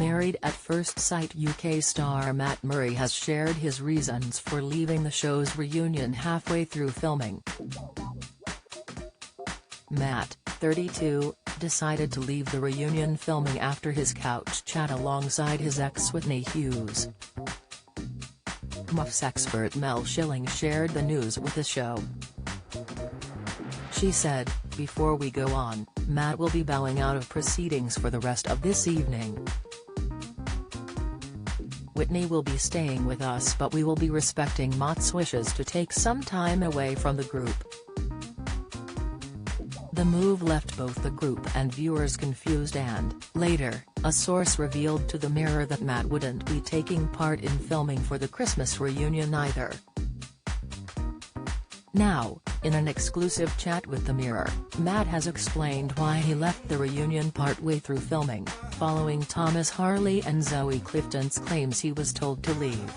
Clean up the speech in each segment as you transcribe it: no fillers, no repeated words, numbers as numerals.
Married at First Sight UK star Matt Murray has shared his reasons for leaving the show's reunion halfway through filming. Matt, 32, decided to leave the reunion filming after his couch chat alongside his ex Whitney Hughes. MAFS expert Mel Schilling shared the news with the show. She said, "Before we go on, Matt will be bowing out of proceedings for the rest of this evening. Whitney will be staying with us, but we will be respecting Matt's wishes to take some time away from the group." The move left both the group and viewers confused, and, later, a source revealed to The Mirror that Matt wouldn't be taking part in filming for the Christmas reunion either. Now, in an exclusive chat with The Mirror, Matt has explained why he left the reunion partway through filming, following Thomas Harley and Zoe Clifton's claims he was told to leave.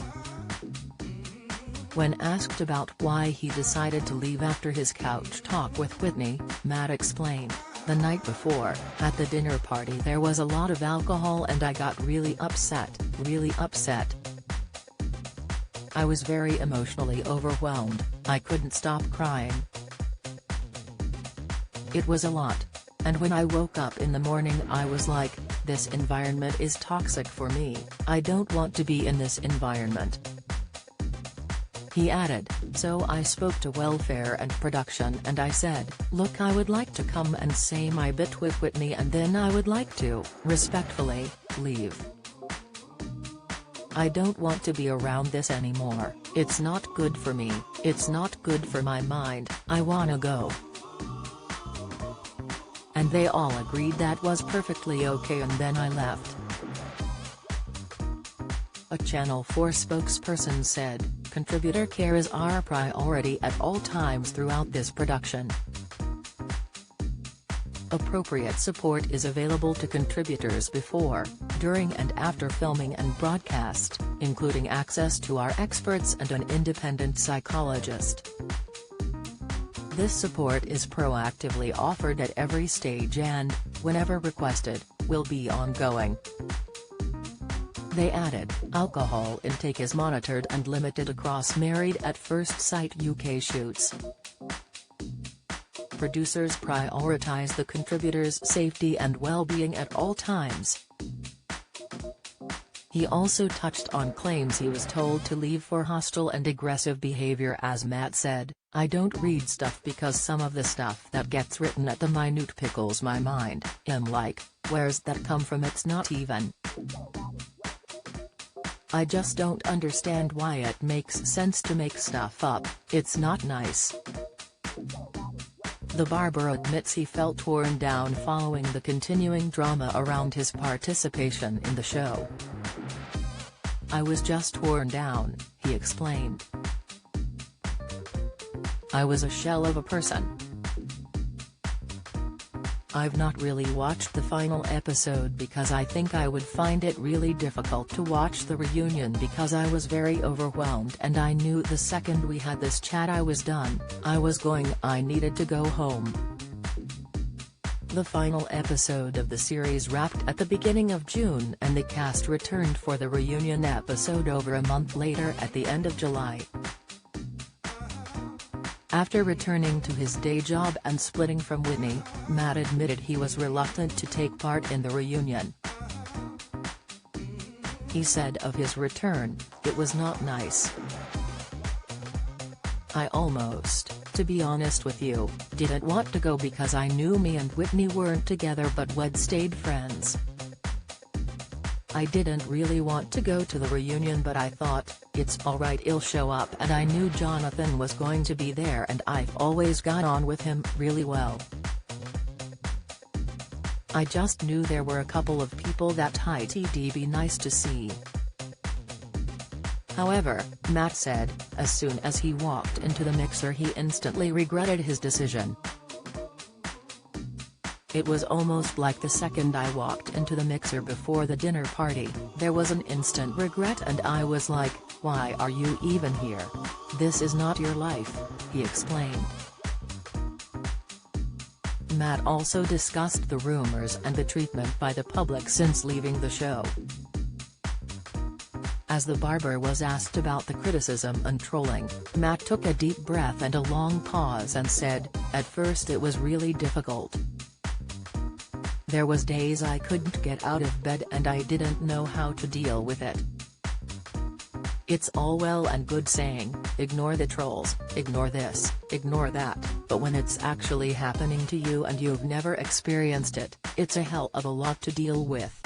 When asked about why he decided to leave after his couch talk with Whitney, Matt explained, "The night before, at the dinner party there was a lot of alcohol and I got really upset. I was very emotionally overwhelmed, I couldn't stop crying. It was a lot. And when I woke up in the morning I was like, this environment is toxic for me, I don't want to be in this environment." He added, "So I spoke to welfare and production and I said, look, I would like to come and say my bit with Whitney and then I would like to, respectfully, leave. I don't want to be around this anymore, it's not good for me, it's not good for my mind, I wanna go." And they all agreed that was perfectly okay, and then I left. A Channel 4 spokesperson said, "Contributor care is our priority at all times throughout this production. Appropriate support is available to contributors before, during and after filming and broadcast, including access to our experts and an independent psychologist. This support is proactively offered at every stage and, whenever requested, will be ongoing." They added, "Alcohol intake is monitored and limited across Married at First Sight UK shoots. Producers prioritize the contributors' safety and well-being at all times." He also touched on claims he was told to leave for hostile and aggressive behavior. As Matt said, "I don't read stuff because some of the stuff that gets written at the minute pickles my mind. I'm like, where's that come from? It's not even. I just don't understand why it makes sense to make stuff up, it's not nice." The barber admits he felt torn down following the continuing drama around his participation in the show. "I was just torn down," he explained. "I was a shell of a person. I've not really watched the final episode because I think I would find it really difficult to watch the reunion because I was very overwhelmed and I knew the second we had this chat I was done, I needed to go home." The final episode of the series wrapped at the beginning of June and the cast returned for the reunion episode over a month later at the end of July. After returning to his day job and splitting from Whitney, Matt admitted he was reluctant to take part in the reunion. He said of his return, "It was not nice. I almost, to be honest with you, didn't want to go because I knew me and Whitney weren't together but we'd stayed friends. I didn't really want to go to the reunion but I thought, it's alright, I'll show up, and I knew Jonathan was going to be there and I've always got on with him really well. I just knew there were a couple of people that it'd be nice to see." However, Matt said, as soon as he walked into the mixer he instantly regretted his decision. "It was almost like the second I walked into the mixer before the dinner party, there was an instant regret and I was like, why are you even here? This is not your life," he explained. Matt also discussed the rumors and the treatment by the public since leaving the show. As the barber was asked about the criticism and trolling, Matt took a deep breath and a long pause and said, "At first it was really difficult. There was days I couldn't get out of bed and I didn't know how to deal with it. It's all well and good saying, ignore the trolls, ignore this, ignore that, but when it's actually happening to you and you've never experienced it, it's a hell of a lot to deal with.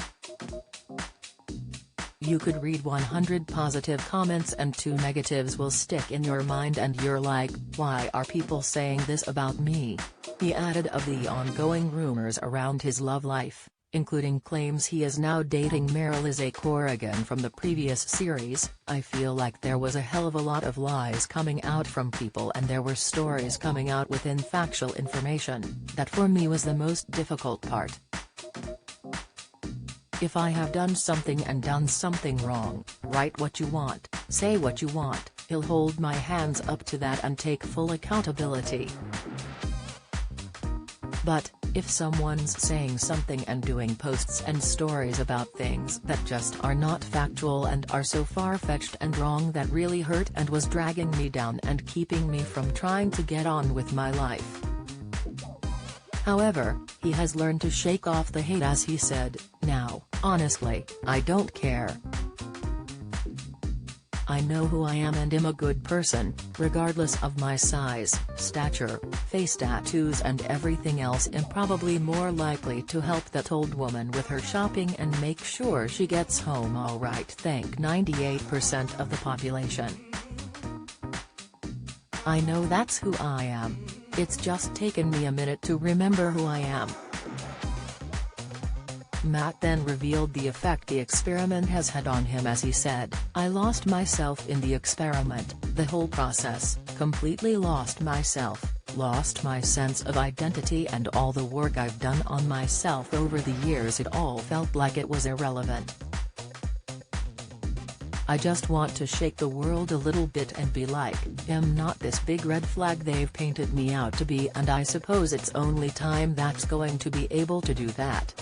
You could read 100 positive comments and 2 negatives will stick in your mind and you're like, why are people saying this about me?" He added of the ongoing rumors around his love life, including claims he is now dating Marilyn Corrigan from the previous series, "I feel like there was a hell of a lot of lies coming out from people and there were stories coming out within factual information, that for me was the most difficult part. If I have done something and done something wrong, write what you want, say what you want, he'll hold my hands up to that and take full accountability. But, if someone's saying something and doing posts and stories about things that just are not factual and are so far-fetched and wrong that really hurt and was dragging me down and keeping me from trying to get on with my life." However, he has learned to shake off the hate as he said, "Now, honestly, I don't care. I know who I am and am a good person, regardless of my size, stature, face tattoos and everything else. I'm probably more likely to help that old woman with her shopping and make sure she gets home alright. Thank 98% of the population. I know that's who I am. It's just taken me a minute to remember who I am." Matt then revealed the effect the experiment has had on him as he said, "I lost myself in the experiment, the whole process, completely lost myself, lost my sense of identity and all the work I've done on myself over the years. It all felt like it was irrelevant. I just want to shake the world a little bit and be like, I'm not this big red flag they've painted me out to be, and I suppose it's only time that's going to be able to do that."